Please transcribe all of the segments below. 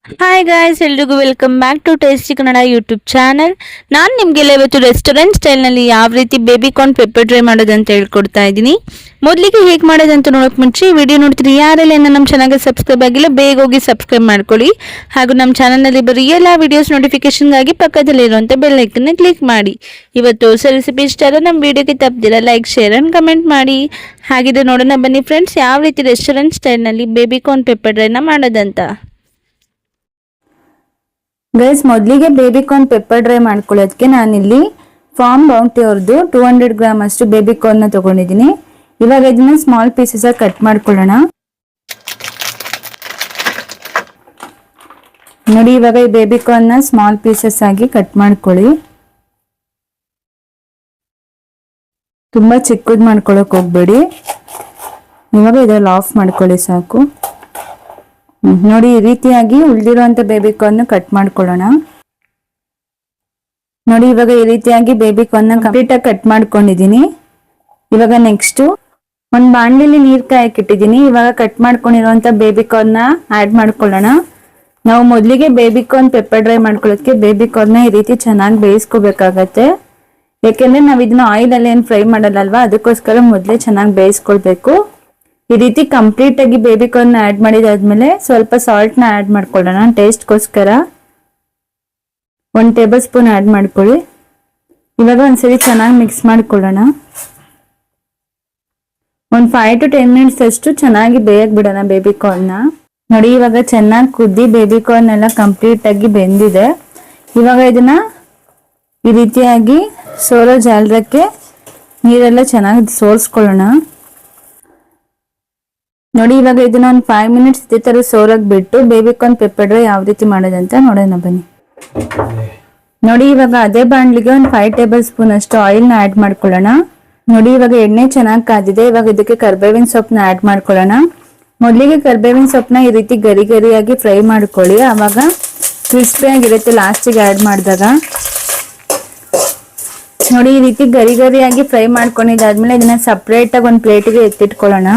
Hi guys, ಎಲ್ರಿಗೂ welcome back to tasty Kannada YouTube channel. ನಾನು ನಿಮಗೆಲ್ಲ ಇವತ್ತು ರೆಸ್ಟೋರೆಂಟ್ ಸ್ಟೈಲ್ನಲ್ಲಿ ಯಾವ ರೀತಿ ಬೇಬಿ ಕಾರ್ನ್ ಪೆಪ್ಪರ್ ಡ್ರೈ ಮಾಡೋದಂತ ಹೇಳ್ಕೊಡ್ತಾ ಇದ್ದೀನಿ. ಮೊದಲಿಗೆ ಹೇಗೆ ಮಾಡೋದಂತ ನೋಡೋಕೆ ಮುಂಚೆ ವಿಡಿಯೋ ನೋಡ್ತೀರಿ ಯಾರೆಲ್ಲ ನಮ್ಮ ಚಾನಲ್ಗೆ ಸಬ್ಸ್ಕ್ರೈಬ್ ಆಗಿಲ್ಲ ಬೇಗ ಹೋಗಿ ಸಬ್ಸ್ಕ್ರೈಬ್ ಮಾಡ್ಕೊಳ್ಳಿ. ಹಾಗೂ ನಮ್ಮ ಚಾನಲ್ನಲ್ಲಿ ಬರೀ ಎಲ್ಲ ವಿಡಿಯೋಸ್ ನೋಟಿಫಿಕೇಶನ್ಗಾಗಿ ಪಕ್ಕದಲ್ಲಿರುವಂಥ ಬೆಲ್ ಐಕನ್ನ ಕ್ಲಿಕ್ ಮಾಡಿ. ಇವತ್ತು ರೆಸಿಪಿ ಇಷ್ಟ ಆದರೆ ನಮ್ಮ ವಿಡಿಯೋಗೆ ತಪ್ಪದಿರ ಲೈಕ್ ಶೇರ್ ಆ್ಯಂಡ್ ಕಮೆಂಟ್ ಮಾಡಿ. ಹಾಗಿದ್ರೆ ನೋಡೋಣ ಬನ್ನಿ ಫ್ರೆಂಡ್ಸ್, ಯಾವ ರೀತಿ restaurant ಸ್ಟೈಲ್ನಲ್ಲಿ baby corn pepper drain ಮಾಡೋದಂತ. ಗೈಸ್, ಮೊದಲಿಗೆ ಬೇಬಿ ಕಾರ್ನ್ ಪೆಪ್ಪರ್ ಡ್ರೈ ಮಾಡ್ಕೊಳ್ಳೋದಕ್ಕೆ ನಾನಿಲ್ಲಿ ಫಾರ್ಮ್ ಬೌಂಟಿ ಅವ್ರದ್ದು 200 ಗ್ರಾಮ್ ಅಷ್ಟು ಬೇಬಿ ಕಾರ್ನ್ ನ ತಗೊಂಡಿದ್ದೀನಿ. ಇವಾಗ ಇದನ್ನ ಸ್ಮಾಲ್ ಪೀಸಸ್ ಆಗಿ ಕಟ್ ಮಾಡ್ಕೊಳ್ಳೋಣ. ನೋಡಿ, ಇವಾಗ ಈ ಬೇಬಿ ಕಾರ್ನ್ ನ ಸ್ಮಾಲ್ ಪೀಸಸ್ ಆಗಿ ಕಟ್ ಮಾಡ್ಕೊಳ್ಳಿ. ತುಂಬಾ ಚಿಕ್ಕದ್ ಮಾಡ್ಕೊಳಕ್ ಹೋಗ್ಬೇಡಿ. ಇವಾಗ ಇದ್ರಲ್ಲಿ ಆಫ್ ಮಾಡ್ಕೊಳ್ಳಿ ಸಾಕು. ನೋಡಿ, ಈ ರೀತಿಯಾಗಿ ಉಳಿದಿರುವಂತ ಬೇಬಿ ಕಾರ್ನ್ ಕಟ್ ಮಾಡ್ಕೊಳ್ಳೋಣ. ನೋಡಿ, ಇವಾಗ ಈ ರೀತಿಯಾಗಿ ಬೇಬಿ ಕಾರ್ನ್ ಕಂಪ್ಲೀಟ್ ಆಗಿ ಕಟ್ ಮಾಡ್ಕೊಂಡಿದೀನಿ. ಇವಾಗ ನೆಕ್ಸ್ಟ್ ಒಂದ್ ಬಾಂಡ್ಲಿಲಿ ನೀರ್ ಕಾಯಕ್ ಇಟ್ಟಿದ್ದೀನಿ. ಇವಾಗ ಕಟ್ ಮಾಡ್ಕೊಂಡಿರುವಂತ ಬೇಬಿ ಕಾರ್ನ್ ಆಡ್ ಮಾಡ್ಕೊಳ್ಳೋಣ. ನಾವು ಮೊದಲಿಗೆ ಬೇಬಿ ಕಾರ್ನ್ ಪೆಪ್ಪರ್ ಡ್ರೈ ಮಾಡ್ಕೊಳ್ಳೋದಕ್ಕೆ ಬೇಬಿ ಕಾರ್ನ್ ಈ ರೀತಿ ಚೆನ್ನಾಗಿ ಬೇಯಿಸ್ಕೋಬೇಕಾಗತ್ತೆ. ಯಾಕೆಂದ್ರೆ ನಾವ್ ಇದನ್ನ ಆಯಿಲ್ ಅಲ್ಲಿ ಏನ್ ಫ್ರೈ ಮಾಡಲ್ಲಲ್ವಾ, ಅದಕ್ಕೋಸ್ಕರ ಮೊದ್ಲೇ ಚೆನ್ನಾಗಿ ಬೇಯಿಸ್ಕೊಳ್ಬೇಕು. ಈ ರೀತಿ ಕಂಪ್ಲೀಟ್ ಆಗಿ ಬೇಬಿ ಕಾರ್ನ್ ಆಡ್ ಮಾಡಿದಾದ್ಮೇಲೆ ಸ್ವಲ್ಪ ಸಾಲ್ಟ್ ನ ಆಡ್ ಮಾಡ್ಕೊಳ್ಳೋಣ. ಟೇಸ್ಟ್ಗೋಸ್ಕರ 1 ಟೇಬಲ್ ಸ್ಪೂನ್ ಆಡ್ ಮಾಡ್ಕೊಳ್ಳಿ. ಇವಾಗ ಒಂದ್ಸರಿ ಚೆನ್ನಾಗಿ ಮಿಕ್ಸ್ ಮಾಡ್ಕೊಳ್ಳೋಣ. ಒಂದ್ 5 to 10 ಮಿನಿಟ್ಸ್ ಅಷ್ಟು ಚೆನ್ನಾಗಿ ಬೇಯಕ್ ಬಿಡೋಣ ಬೇಬಿ ಕಾರ್ನ್ ನ. ನೋಡಿ, ಇವಾಗ ಚೆನ್ನಾಗಿ ಕುದ್ದಿ ಬೇಬಿ ಕಾರ್ನ್ ಎಲ್ಲ ಕಂಪ್ಲೀಟ್ ಆಗಿ ಬೆಂದಿದೆ. ಇವಾಗ ಇದನ್ನ ಈ ರೀತಿಯಾಗಿ ಸೋಲೋ ಜಾಲರಕ್ಕೆ ನೀರೆಲ್ಲ ಚೆನ್ನಾಗಿ ಸೋರ್ಸ್ಕೊಳ್ಳೋಣ. ನೋಡಿ, ಇವಾಗ ಇದನ್ನ ಒಂದು 5 ಮಿನಿಟ್ಸ್ ಇದೇ ತರ ಸೋರಕ್ ಬಿಟ್ಟು ಬೇಬಿ ಕಾರ್ನ್ ಪೆಪ್ಪರ್ ಡ್ರೈ ಯಾವ ರೀತಿ ಮಾಡೋದಂತ ನೋಡೋಣ ಬನ್ನಿ. ನೋಡಿ, ಇವಾಗ ಅದೇ ಬಾಂಡ್ಲಿಗೆ ಒಂದು 5 ಟೇಬಲ್ ಸ್ಪೂನ್ ಅಷ್ಟು ಆಯಿಲ್ ನ ಆಡ್ ಮಾಡ್ಕೊಳ್ಳೋಣ. ನೋಡಿ, ಇವಾಗ ಎಣ್ಣೆ ಚೆನ್ನಾಗಿ ಕಾದಿದೆ. ಇವಾಗ ಇದಕ್ಕೆ ಕರ್ಬೇವಿನ ಸೊಪ್ಪನ್ನ ಆಡ್ ಮಾಡ್ಕೊಳ್ಳೋಣ. ಮೊದಲಿಗೆ ಕರ್ಬೇವಿನ ಸೊಪ್ಪನ್ನ ಈ ರೀತಿ ಗರಿ ಗರಿಯಾಗಿ ಫ್ರೈ ಮಾಡ್ಕೊಳ್ಳಿ. ಅವಾಗ ಕ್ರಿಸ್ಪಿ ಆಗಿರುತ್ತೆ ಲಾಸ್ಟಿಗೆ ಆಡ್ ಮಾಡಿದಾಗ. ನೋಡಿ, ಈ ರೀತಿ ಗರಿ ಗರಿಯಾಗಿ ಫ್ರೈ ಮಾಡ್ಕೊಂಡಿದ್ದಾದ್ಮೇಲೆ ಇದನ್ನ ಸಪ್ರೇಟ್ ಆಗಿ ಒಂದು ಪ್ಲೇಟಿಗೆ ಎತ್ತಿಟ್ಕೊಳ್ಳೋಣ.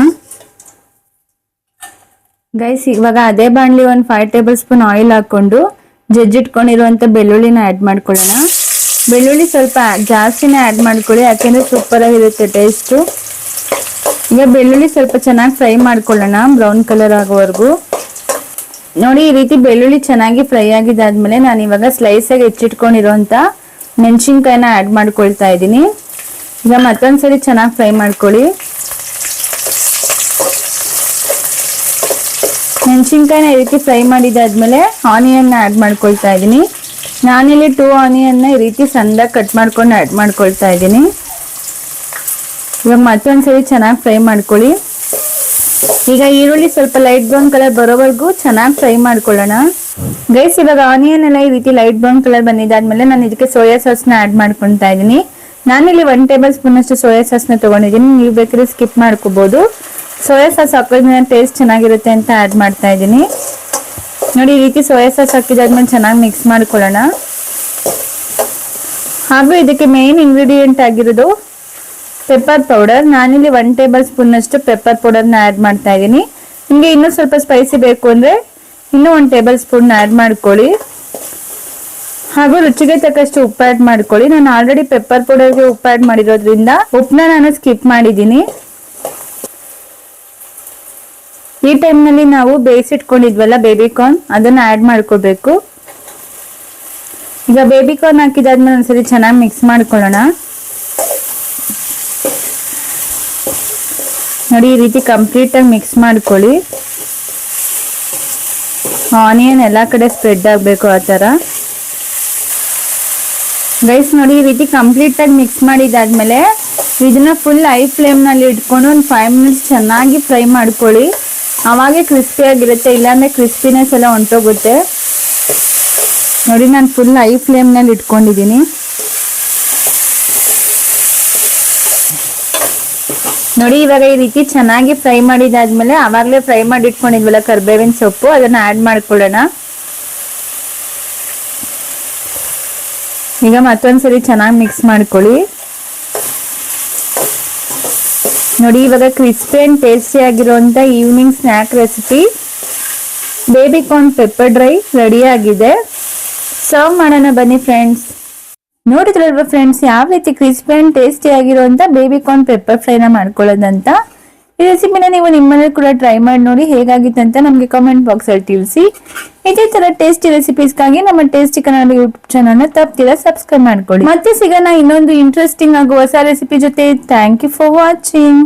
ಗೈಸ್, ಇವಾಗ ಅದೇ ಬಾಣ್ಲಿ ಒಂದು 5 ಟೇಬಲ್ ಸ್ಪೂನ್ ಆಯಿಲ್ ಹಾಕೊಂಡು ಜಜ್ಜಿಟ್ಕೊಂಡಿರುವಂತ ಬೆಳ್ಳುಳ್ಳಿನ ಆಡ್ ಮಾಡ್ಕೊಳ್ಳೋಣ. ಬೆಳ್ಳುಳ್ಳಿ ಸ್ವಲ್ಪ ಜಾಸ್ತಿನೇ ಆಡ್ ಮಾಡ್ಕೊಳ್ಳಿ, ಯಾಕೆಂದ್ರೆ ಸೂಪರ್ ಆಗಿರುತ್ತೆ ಟೇಸ್ಟ್. ಈಗ ಬೆಳ್ಳುಳ್ಳಿ ಸ್ವಲ್ಪ ಚೆನ್ನಾಗಿ ಫ್ರೈ ಮಾಡ್ಕೊಳ್ಳೋಣ, ಬ್ರೌನ್ ಕಲರ್ ಆಗೋವರೆಗೂ. ನೋಡಿ, ಈ ರೀತಿ ಬೆಳ್ಳುಳ್ಳಿ ಚೆನ್ನಾಗಿ ಫ್ರೈ ಆಗಿದ್ದಾದ್ಮೇಲೆ ನಾನು ಇವಾಗ ಸ್ಲೈಸ್ ಆಗಿ ಹೆಚ್ಚಿಟ್ಕೊಂಡಿರುವಂತ ಮೆಣಸಿನ್ಕಾಯಿನ ಆಡ್ ಮಾಡ್ಕೊಳ್ತಾ ಇದ್ದೀನಿ. ಈಗ ಮತ್ತೊಂದ್ಸರಿ ಚೆನ್ನಾಗಿ ಫ್ರೈ ಮಾಡ್ಕೊಳ್ಳಿ. ಮೆಣಸಿನ್ಕಾಯಿನ ಈ ರೀತಿ ಫ್ರೈ ಮಾಡಿದಾದ್ಮೇಲೆ ಆನಿಯನ್ ಆಡ್ ಮಾಡ್ಕೊಳ್ತಾ ಇದ್ದೀನಿ. ನಾನಿಲ್ಲಿ 2 ಆನಿಯನ್ ಈ ರೀತಿ ಸಣ್ಣದಾಗಿ ಕಟ್ ಮಾಡ್ಕೊಂಡು ಆಡ್ ಮಾಡ್ಕೊಳ್ತಾ ಇದ್ದೀನಿ. ಇವಾಗ ಮತ್ತೊಂದ್ಸರಿ ಚೆನ್ನಾಗಿ ಫ್ರೈ ಮಾಡ್ಕೊಳ್ಳಿ. ಈಗ ಈರುಳ್ಳಿ ಸ್ವಲ್ಪ ಲೈಟ್ ಬ್ರೌನ್ ಕಲರ್ ಬರೋವರೆಗೂ ಚೆನ್ನಾಗಿ ಫ್ರೈ ಮಾಡ್ಕೊಳ್ಳೋಣ. ಗೈಸ್, ಇವಾಗ ಆನಿಯನ್ ಎಲ್ಲ ಈ ರೀತಿ ಲೈಟ್ ಬ್ರೌನ್ ಕಲರ್ ಬಂದಿದ್ದಾದ್ಮೇಲೆ ನಾನು ಇದಕ್ಕೆ ಸೋಯಾ ಸಾಸ್ ನ ಆಡ್ ಮಾಡ್ಕೊಳ್ತಾ ಇದ್ದೀನಿ. ನಾನಿಲ್ಲಿ 1 ಟೇಬಲ್ ಸ್ಪೂನ್ ಅಷ್ಟು ಸೋಯಾ ಸಾಸ್ ನ ತಗೊಂಡಿದ್ದೀನಿ. ನೀವು ಬೇಕಾದ್ರೆ ಸ್ಕಿಪ್ ಮಾಡ್ಕೋಬಹುದು. ಸೋಯಾ ಸಾಸ್ ಹಾಕೋದ್ಮೇಲೆ ಟೇಸ್ಟ್ ಚೆನ್ನಾಗಿರುತ್ತೆ ಅಂತ ಆಡ್ ಮಾಡ್ತಾ ಇದ್ದೀನಿ. ನೋಡಿ, ಈ ರೀತಿ ಸೋಯಾ ಸಾಸ್ ಹಾಕಿದಾದ್ಮೇಲೆ ಚೆನ್ನಾಗಿ ಮಿಕ್ಸ್ ಮಾಡ್ಕೊಳ್ಳೋಣ. ಹಾಗೂ ಇದಕ್ಕೆ ಮೇನ್ ಇಂಗ್ರೀಡಿಯೆಂಟ್ ಆಗಿರೋದು ಪೆಪ್ಪರ್ ಪೌಡರ್. ನಾನಿಲ್ಲಿ 1 ಟೇಬಲ್ ಸ್ಪೂನ್ ಅಷ್ಟು ಪೆಪ್ಪರ್ ಪೌಡರ್ ನ ಆಡ್ ಮಾಡ್ತಾ ಇದ್ದೀನಿ. ನಿಮ್ಗೆ ಇನ್ನೂ ಸ್ವಲ್ಪ ಸ್ಪೈಸಿ ಬೇಕು ಅಂದ್ರೆ ಇನ್ನೂ 1 ಟೇಬಲ್ ಸ್ಪೂನ್ ಆಡ್ ಮಾಡ್ಕೊಳ್ಳಿ. ಹಾಗೂ ರುಚಿಗೆ ತಕ್ಕಷ್ಟು ಉಪ್ಪು ಆಡ್ ಮಾಡ್ಕೊಳ್ಳಿ. ನಾನು ಆಲ್ರೆಡಿ ಪೆಪ್ಪರ್ ಪೌಡರ್ಗೆ ಉಪ್ಪು ಆಡ್ ಮಾಡಿರೋದ್ರಿಂದ ಉಪ್ಪನ್ನ ನಾನು ಸ್ಕಿಪ್ ಮಾಡಿದ್ದೀನಿ. ಈ ಟೈಮ್ ನಲ್ಲಿ ನಾವು ಬೇಯಿಸಿಟ್ಕೊಂಡಿದ್ವಲ್ಲ ಬೇಬಿ ಕಾರ್ನ್, ಅದನ್ನ ಆಡ್ ಮಾಡ್ಕೋಬೇಕು. ಈಗ ಬೇಬಿ ಕಾರ್ನ್ ಹಾಕಿದಾದ್ಮೇಲೆ ಒಂದ್ಸರಿ ಚೆನ್ನಾಗಿ ಮಿಕ್ಸ್ ಮಾಡ್ಕೊಳ್ಳೋಣ. ನೋಡಿ, ಈ ರೀತಿ ಕಂಪ್ಲೀಟ್ ಆಗಿ ಮಿಕ್ಸ್ ಮಾಡ್ಕೊಳ್ಳಿ. ಆನಿಯನ್ ಎಲ್ಲಾ ಕಡೆ ಸ್ಪ್ರೆಡ್ ಆಗ್ಬೇಕು ಆ ತರ. ಗೈಸ್, ನೋಡಿ, ಈ ರೀತಿ ಕಂಪ್ಲೀಟ್ ಆಗಿ ಮಿಕ್ಸ್ ಮಾಡಿದಾದ್ಮೇಲೆ ಇದನ್ನ ಫುಲ್ ಹೈ ಫ್ಲೇಮ್ ನಲ್ಲಿ ಇಟ್ಕೊಂಡು ಒಂದು 5 ಮಿನಿಟ್ಸ್ ಚೆನ್ನಾಗಿ ಫ್ರೈ ಮಾಡ್ಕೊಳ್ಳಿ. ಅವಾಗೆ ಕ್ರಿಸ್ಪಿ ಆಗಿರುತ್ತೆ, ಇಲ್ಲಾಂದ್ರೆ ಕ್ರಿಸ್ಪಿನೆಸ್ ಎಲ್ಲ ಹೊಂಟೋಗುತ್ತೆ. ನೋಡಿ, ನಾನು ಫುಲ್ ಹೈ ಫ್ಲೇಮ್ ನಲ್ಲಿ ಇಟ್ಕೊಂಡಿದ್ದೀನಿ. ನೋಡಿ, ಇವಾಗ ಈ ರೀತಿ ಚೆನ್ನಾಗಿ ಫ್ರೈ ಮಾಡಿದಾದ್ಮೇಲೆ ಅವಾಗಲೇ ಫ್ರೈ ಮಾಡಿ ಇಟ್ಕೊಂಡಿದ್ವಲ್ಲ ಕರ್ಬೇವಿನ ಸೊಪ್ಪು, ಅದನ್ನ ಆಡ್ ಮಾಡ್ಕೊಳ್ಳೋಣ. ಈಗ ಮತ್ತೊಂದ್ಸರಿ ಚೆನ್ನಾಗಿ ಮಿಕ್ಸ್ ಮಾಡ್ಕೊಳ್ಳಿ. ನೋಡಿ, ಇವಾಗ ಕ್ರಿಸ್ಪಿ ಅಂಡ್ ಟೇಸ್ಟಿ ಆಗಿರುವಂತ evening snack recipe baby corn pepper dry ready ಆಗಿದೆ. ಸರ್ವ್ ಮಾಡೋಣ ಬನ್ನಿ ಫ್ರೆಂಡ್ಸ್. ನೋಡಿದ್ರಲ್ವಾ ಫ್ರೆಂಡ್ಸ್ ಯಾವ ರೀತಿ ಕ್ರಿಸ್ಪಿ ಅಂಡ್ ಟೇಸ್ಟಿ ಆಗಿರುವಂತ ಬೇಬಿ ಕಾರ್ನ್ ಪೆಪ್ಪರ್ ಫ್ರೈನ ಮಾಡ್ಕೊಳ್ಳೋದಂತ. ಈ ರೆಸಿಪಿನ ನೀವು ನಿಮ್ಮಲ್ಲಿ ಕೂಡ ಟ್ರೈ ಮಾಡಿ ನೋಡಿ ಹೇಗಾಗಿತ್ತು ಅಂತ ನಮಗೆ ಕಾಮೆಂಟ್ ಬಾಕ್ಸ್ ಅಲ್ಲಿ ತಿಳಿಸಿ. ಇದೇ ತರ ಟೇಸ್ಟಿ ರೆಸಿಪೀಸ್ಗಾಗಿ ನಮ್ಮ ಟೇಸ್ಟಿ ಕನ್ನಡ ಯೂಟ್ಯೂಬ್ ಚಾನಲ್ ನ ತಪ್ಪದಿರ ಸಬ್ಸ್ಕ್ರೈಬ್ ಮಾಡ್ಕೊಳ್ಳಿ. ಮತ್ತೆ ಸಿಗೋಣ ಇನ್ನೊಂದು ಇಂಟ್ರೆಸ್ಟಿಂಗ್ ಹಾಗೂ ಹೊಸ ರೆಸಿಪಿ ಜೊತೆ. Thank you for watching.